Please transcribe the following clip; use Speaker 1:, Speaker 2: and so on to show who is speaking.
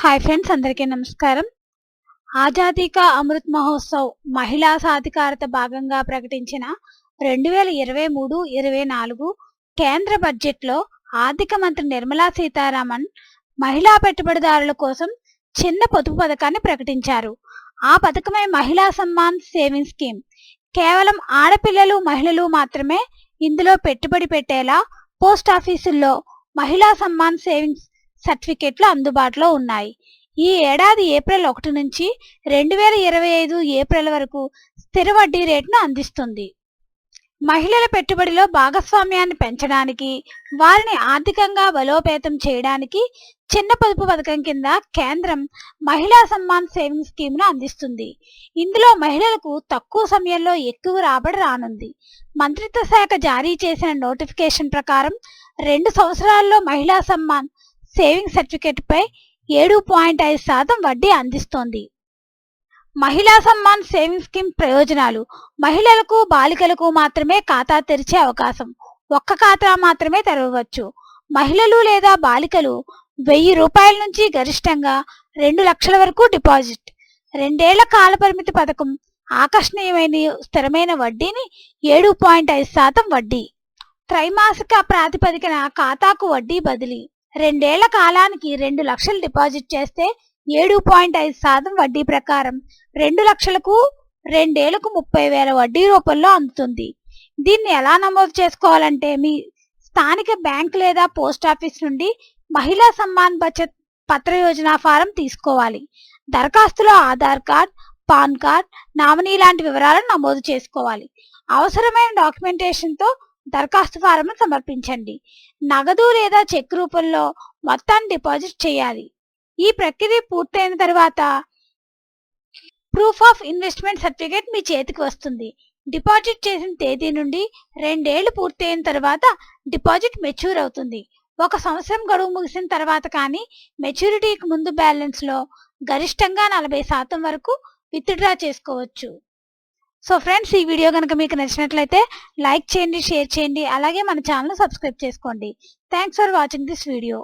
Speaker 1: Hi friends, అందరికీ నమస్కారం. ఆజాదీ కా అమృత్ మహోత్సవ్ మహిళా సాధికారత భాగంగా ప్రకటించిన 2023-24 కేంద్ర బడ్జెట్లో ఆర్థిక మంత్రి నిర్మలా సీతారామన్ మహిళా పెట్టుబడిదారుల కోసం చిన్న పొదుపు పథకాన్ని ప్రకటించారు. ఆ పథకమే మహిళా సమ్మాన్ సేవింగ్ స్కీమ్. కేవలం ఆడపిల్లలు, మహిళలు మాత్రమే ఇందులో పెట్టుబడి పెట్టేలా పోస్ట్ ఆఫీసుల్లో మహిళా సమ్మాన్ సేవింగ్స్ సర్టిఫికెట్లు అందుబాటులో ఉన్నాయి. ఈ ఏడాది ఏప్రిల్ 1 నుంచి 2025 ఏప్రిల్ వరకు స్థిర వడ్డీ రేటును అందిస్తుంది. మహిళల పెట్టుబడిలో భాగస్వామ్యాన్ని పెంచడానికి, వారిని ఆర్థికంగా బలోపేతం చేయడానికి చిన్న పొదుపు పథకం కింద కేంద్రం మహిళా సమ్మాన్ సేవింగ్ స్కీమ్ను అందిస్తుంది. ఇందులో మహిళలకు తక్కువ సమయంలో ఎక్కువ రాబడి రానుంది. మంత్రిత్వ శాఖ జారీ చేసిన నోటిఫికేషన్ ప్రకారం 2 సంవత్సరాల్లో మహిళా సమ్మాన్ సేవింగ్ సర్టిఫికెట్పై 7.5% వడ్డీ అందిస్తోంది. మహిళా సమ్మాన్ సేవింగ్ స్కీమ్ ప్రయోజనాలు: మహిళలకు, బాలికలకు మాత్రమే ఖాతా తెరిచే అవకాశం. ఒక్క ఖాతా మాత్రమే తెరవవచ్చు. మహిళలు లేదా బాలికలు ₹1000 నుంచి గరిష్టంగా 2 లక్షల వరకు డిపాజిట్. 2 ఏళ్ల కాలపరిమితి పథకం. ఆకర్షణీయమైన స్థిరమైన వడ్డీని 7.5% వడ్డీ. త్రైమాసిక ప్రాతిపదికన ఖాతాకు వడ్డీ బదిలీ. 2 ఏళ్ల కాలానికి 2 లక్షలు డిపాజిట్ చేస్తే 7.5% వడ్డీ ప్రకారం 2 లక్షలకు 2 ఏళ్లకు 30,000 వడ్డీ రూపంలో అందుతుంది. దీన్ని ఎలా నమోదు చేసుకోవాలంటే, మీ స్థానిక బ్యాంక్ లేదా పోస్ట్ ఆఫీస్ నుండి మహిళా సమ్మాన్ బచత్ పత్ర యోజన ఫారం తీసుకోవాలి. దరఖాస్తులో Aadhaar card, PAN card, nominee లాంటి వివరాలను నమోదు చేసుకోవాలి. అవసరమైన డాక్యుమెంటేషన్తో దరఖాస్తు ఫారంను సమర్పించండి. నగదు లేదా చెక్ రూపంలో మొత్తాన్ని డిపాజిట్ చేయాలి. ఈ ప్రక్రియ పూర్తయిన తర్వాత ప్రూఫ్ ఆఫ్ ఇన్వెస్ట్మెంట్ సర్టిఫికేట్ మీ చేతికి వస్తుంది. డిపాజిట్ చేసిన తేదీ నుండి 2 ఏళ్లు పూర్తయిన తర్వాత డిపాజిట్ మెచ్యూర్ అవుతుంది. 1 సంవత్సరం గడువు ముగిసిన తర్వాత కానీ మెచ్యూరిటీకి ముందు బ్యాలెన్స్లో గరిష్టంగా 40% వరకు విత్డ్రా చేసుకోవచ్చు. సో ఫ్రెండ్స్, ఈ వీడియో కనుక మీకు నచ్చినట్లయితే లైక్ చేయండి, షేర్ చేయండి, అలాగే మన ఛానల్ సబ్స్క్రైబ్ చేసుకోండి. Thanks for watching this video.